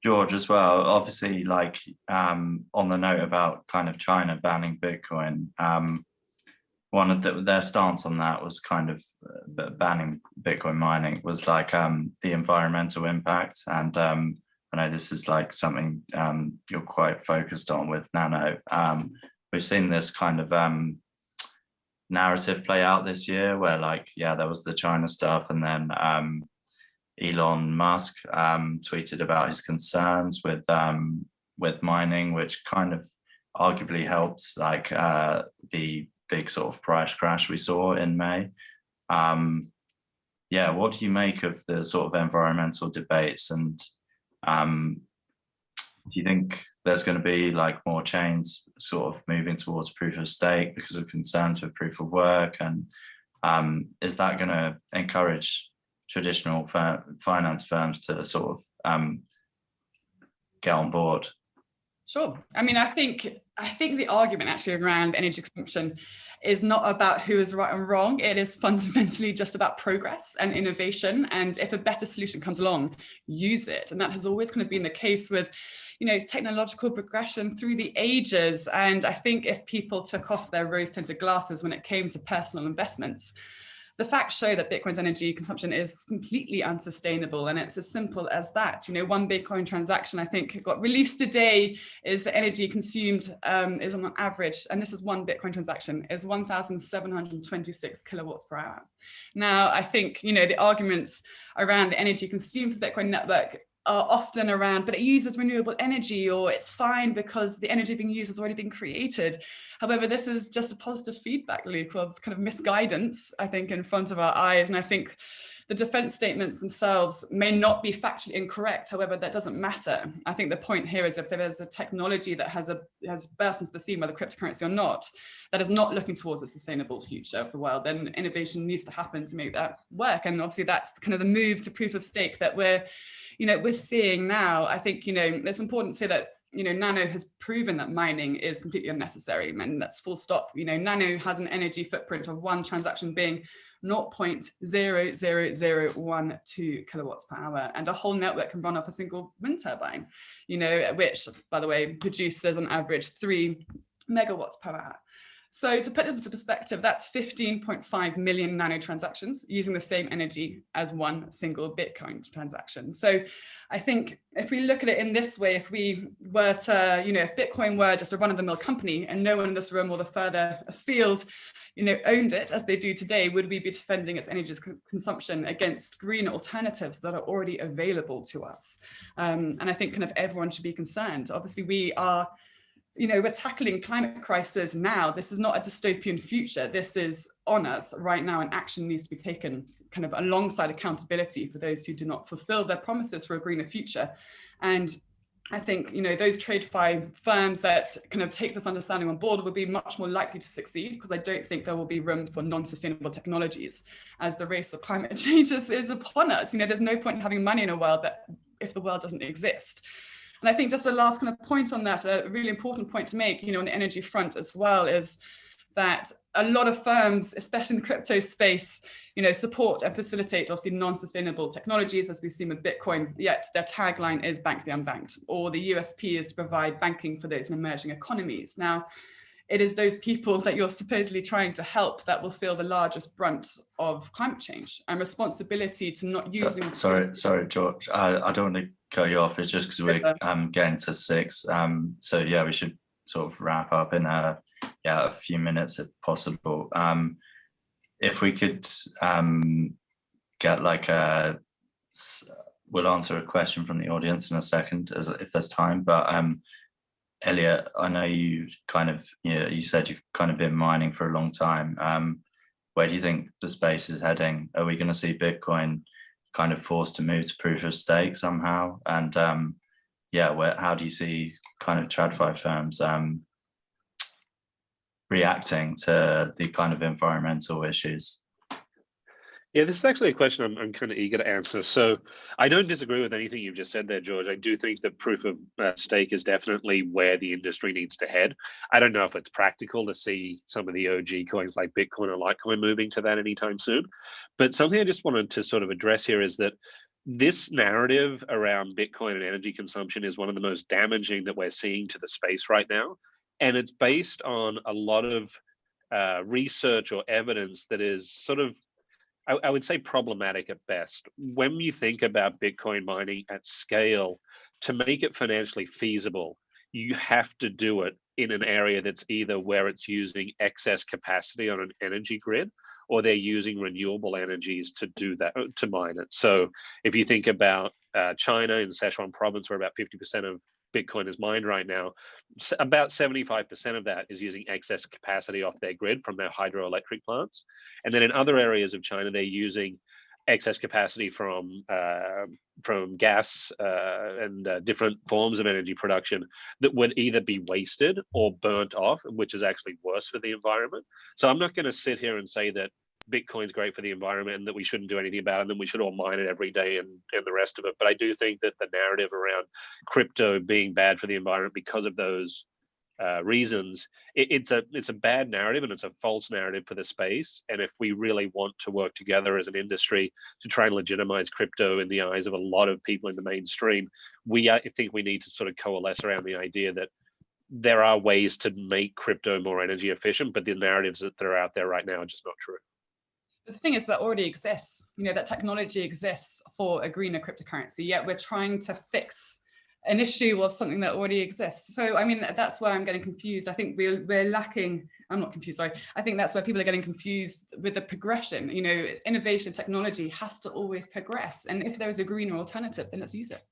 George, as well, obviously, like on the note about kind of China banning Bitcoin, one of their stance on that was kind of banning Bitcoin mining was like the environmental impact. And I know this is like something you're quite focused on with Nano. We've seen this kind of narrative play out this year where, like, yeah, there was the China stuff, and then Elon Musk tweeted about his concerns with mining, which kind of arguably helped like the big sort of price crash we saw in May. Yeah, what do you make of the sort of environmental debates, and do you think there's going to be like more chains sort of moving towards proof of stake because of concerns with proof of work? And is that going to encourage traditional finance firms to sort of get on board? Sure. I mean, I think the argument actually around energy consumption is not about who is right and wrong. It is fundamentally just about progress and innovation. And if a better solution comes along, use it. And that has always kind of been the case with, you know, technological progression through the ages. And I think if people took off their rose-tinted glasses when it came to personal investments, the facts show that Bitcoin's energy consumption is completely unsustainable, and it's as simple as that. You know, one Bitcoin transaction, I think, got released today, is the energy consumed is on an average, and this is one Bitcoin transaction, is 1,726 kilowatts per hour. Now, I think, you know, the arguments around the energy consumed for the Bitcoin network are often around, but it uses renewable energy, or it's fine because the energy being used has already been created. However, this is just a positive feedback loop of kind of misguidance, I think, in front of our eyes. And I think the defense statements themselves may not be factually incorrect. However, that doesn't matter. I think the point here is if there is a technology that has burst into the scene, whether cryptocurrency or not, that is not looking towards a sustainable future of the world, then innovation needs to happen to make that work. And obviously that's kind of the move to proof of stake that we're seeing now. I think, you know, it's important to say that Nano has proven that mining is completely unnecessary, and that's full stop. Nano has an energy footprint of one transaction being 0.00012 kilowatts per hour, and a whole network can run off a single wind turbine, which, by the way, produces on average 3 megawatts per hour. So to put this into perspective, that's 15.5 million nano transactions using the same energy as one single Bitcoin transaction. So I think if we look at it in this way, if we were to, if Bitcoin were just a run-of-the-mill company and no one in this room or the further afield, owned it as they do today, would we be defending its energy consumption against green alternatives that are already available to us? And I think kind of everyone should be concerned. Obviously, we are we're tackling climate crisis now. This is not a dystopian future. This is on us right now, and action needs to be taken kind of alongside accountability for those who do not fulfill their promises for a greener future. And I think, those TradeFi firms that kind of take this understanding on board will be much more likely to succeed, because I don't think there will be room for non-sustainable technologies as the race of climate change is upon us. There's no point in having money in a world that if the world doesn't exist. And I think just a last kind of point on that, a really important point to make, on the energy front as well, is that a lot of firms, especially in the crypto space, support and facilitate obviously non-sustainable technologies, as we've seen with Bitcoin, yet their tagline is bank the unbanked, or the USP is to provide banking for those in emerging economies. Now, it is those people that you're supposedly trying to help that will feel the largest brunt of climate change, and responsibility to not using... Sorry, George, I don't want to cut you off. It's just because we're getting to 6. So yeah, we should sort of wrap up in a few minutes if possible. If we could get we'll answer a question from the audience in a second, if there's time, but Elliot, I know you said you've kind of been mining for a long time. Where do you think the space is heading? Are we going to see Bitcoin kind of forced to move to proof of stake somehow? And how do you see kind of TradFi firms reacting to the kind of environmental issues? Yeah, this is actually a question I'm kind of eager to answer. So I don't disagree with anything you've just said there, George. I do think that proof of stake is definitely where the industry needs to head. I don't know if it's practical to see some of the OG coins like Bitcoin or Litecoin moving to that anytime soon. But something I just wanted to sort of address here is that this narrative around Bitcoin and energy consumption is one of the most damaging that we're seeing to the space right now. And it's based on a lot of research or evidence that is sort of, I would say, problematic at best. When you think about Bitcoin mining at scale, to make it financially feasible, you have to do it in an area that's either where it's using excess capacity on an energy grid, or they're using renewable energies to do that, to mine it. So if you think about China, in Sichuan province, where about 50% of Bitcoin is mined right now, about 75% of that is using excess capacity off their grid from their hydroelectric plants. And then in other areas of China, they're using excess capacity from gas and different forms of energy production that would either be wasted or burnt off, which is actually worse for the environment. So I'm not going to sit here and say that Bitcoin's great for the environment and that we shouldn't do anything about it, and then we should all mine it every day and the rest of it. But I do think that the narrative around crypto being bad for the environment because of those reasons, it's a bad narrative, and it's a false narrative for the space. And if we really want to work together as an industry to try and legitimize crypto in the eyes of a lot of people in the mainstream, I think we need to sort of coalesce around the idea that there are ways to make crypto more energy efficient, but the narratives that are out there right now are just not true. The thing is that already exists, that technology exists for a greener cryptocurrency, yet we're trying to fix an issue of something that already exists. So, I mean, that's where I'm getting confused. I think we're lacking, I'm not confused, sorry. I think that's where people are getting confused with the progression. Innovation technology has to always progress. And if there is a greener alternative, then let's use it.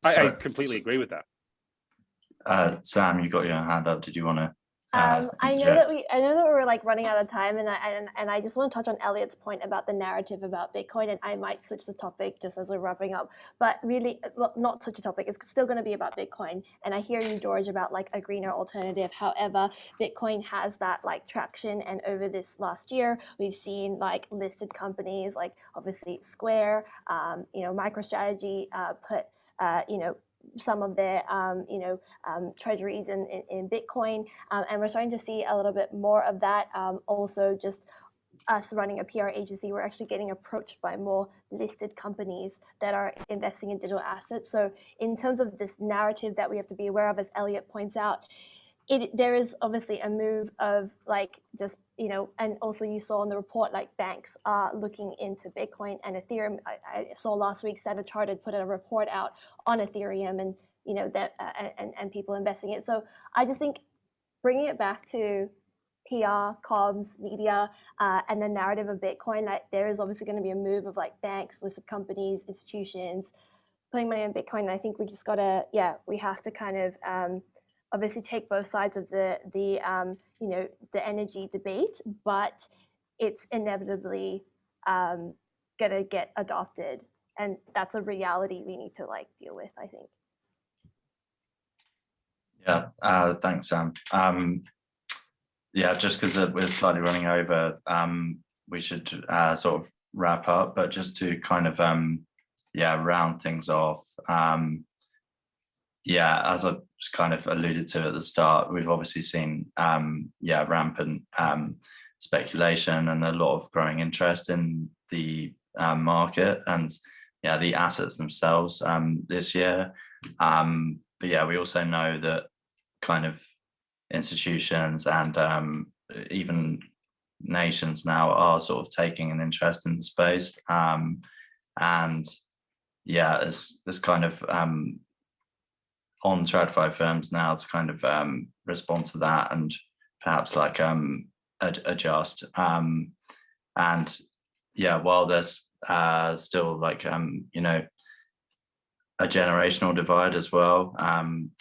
I completely agree with that. Sam, you got your hand up. Did you want to? I know that we're like running out of time, and I just want to touch on Elliot's point about the narrative about Bitcoin, and I might switch the topic just as we're wrapping up. But really, well, not switch the topic. It's still going to be about Bitcoin, and I hear you, George, about like a greener alternative. However, Bitcoin has that like traction, and over this last year, we've seen like listed companies like obviously Square, MicroStrategy put some of their treasuries in Bitcoin, and we're starting to see a little bit more of that. Also, just us running a PR agency, we're actually getting approached by more listed companies that are investing in digital assets. So in terms of this narrative that we have to be aware of, as Elliot points out, there is obviously a move of like just, and also you saw in the report, like banks are looking into Bitcoin and Ethereum. I saw last week Standard Chartered put a report out on Ethereum and, that and people investing in it. So I just think bringing it back to PR, comms, media, and the narrative of Bitcoin, like there is obviously going to be a move of like banks, listed companies, institutions putting money in Bitcoin. And I think we just gotta, we have to kind of obviously take both sides of the energy debate, but it's inevitably gonna get adopted, and that's a reality we need to like deal with, I think. Yeah, thanks, Sam. Yeah, just because we're slightly running over, we should sort of wrap up, but just to kind of round things off. As I just kind of alluded to at the start, we've obviously seen rampant speculation and a lot of growing interest in the market and the assets themselves this year. But we also know that kind of institutions and even nations now are sort of taking an interest in the space, and there's kind of on TradFi firms now to kind of respond to that and perhaps like adjust, and while there's still like a generational divide as well,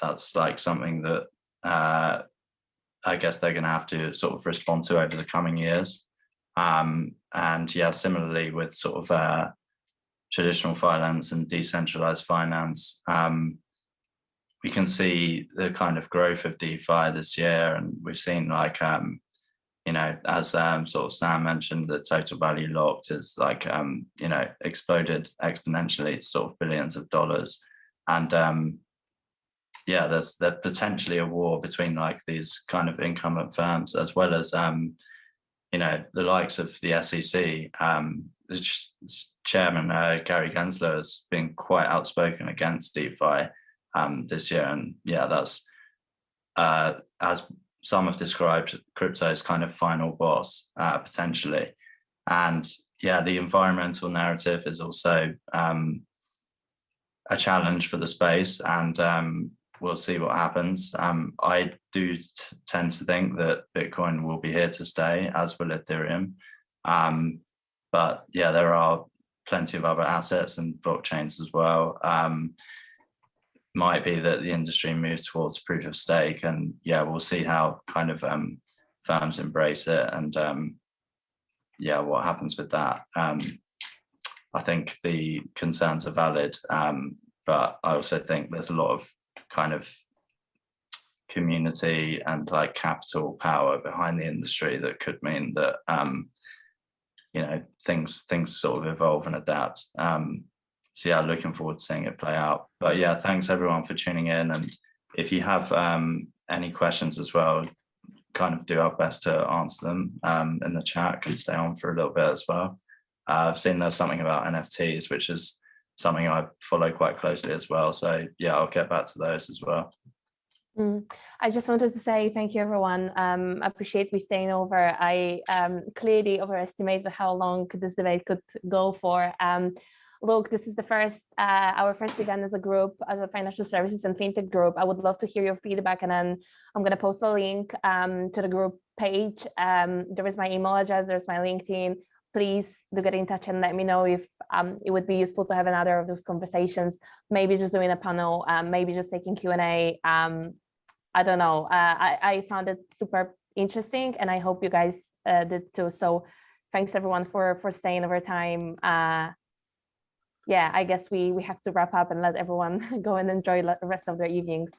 that's like something that I guess they're going to have to sort of respond to over the coming years. And similarly with sort of traditional finance and decentralized finance, we can see the kind of growth of DeFi this year, and we've seen like as sort of Sam mentioned, the total value locked is like exploded exponentially to sort of billions of dollars. And there's potentially a war between like these kind of incumbent firms as well as the likes of the SEC. Chairman Gary Gensler has been quite outspoken against DeFi this year, and that's as some have described crypto's kind of final boss potentially. And the environmental narrative is also a challenge for the space, and we'll see what happens. I do tend to think that Bitcoin will be here to stay, as will Ethereum. But there are plenty of other assets and blockchains as well. Might be that the industry moves towards proof of stake, and we'll see how kind of firms embrace it, and what happens with that. I think the concerns are valid, but I also think there's a lot of kind of community and like capital power behind the industry that could mean that things sort of evolve and adapt. So looking forward to seeing it play out. But thanks everyone for tuning in, and if you have any questions as well, kind of do our best to answer them in the chat. Can stay on for a little bit as well. I've seen there's something about NFTs, which is something I follow quite closely as well. So I'll get back to those as well. I just wanted to say thank you, everyone. I appreciate we staying over. I clearly overestimated how long this debate could go for. Look, this is the first, our first event as a group, as a financial services and fintech group. I would love to hear your feedback, and then I'm going to post a link to the group page. There is my email address, there's my LinkedIn. Please do get in touch and let me know if it would be useful to have another of those conversations, maybe just doing a panel, maybe just taking Q&A. I don't know. I found it super interesting, and I hope you guys did too. So thanks everyone for staying over time. I guess we have to wrap up and let everyone go and enjoy the rest of their evenings.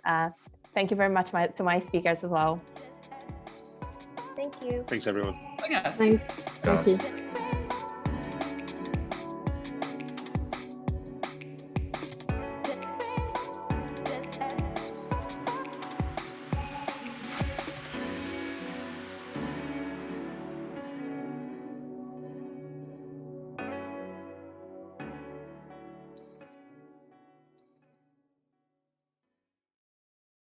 Thank you very much to my speakers as well. Thank you. Thanks, everyone. Yes. Thanks. Thank you.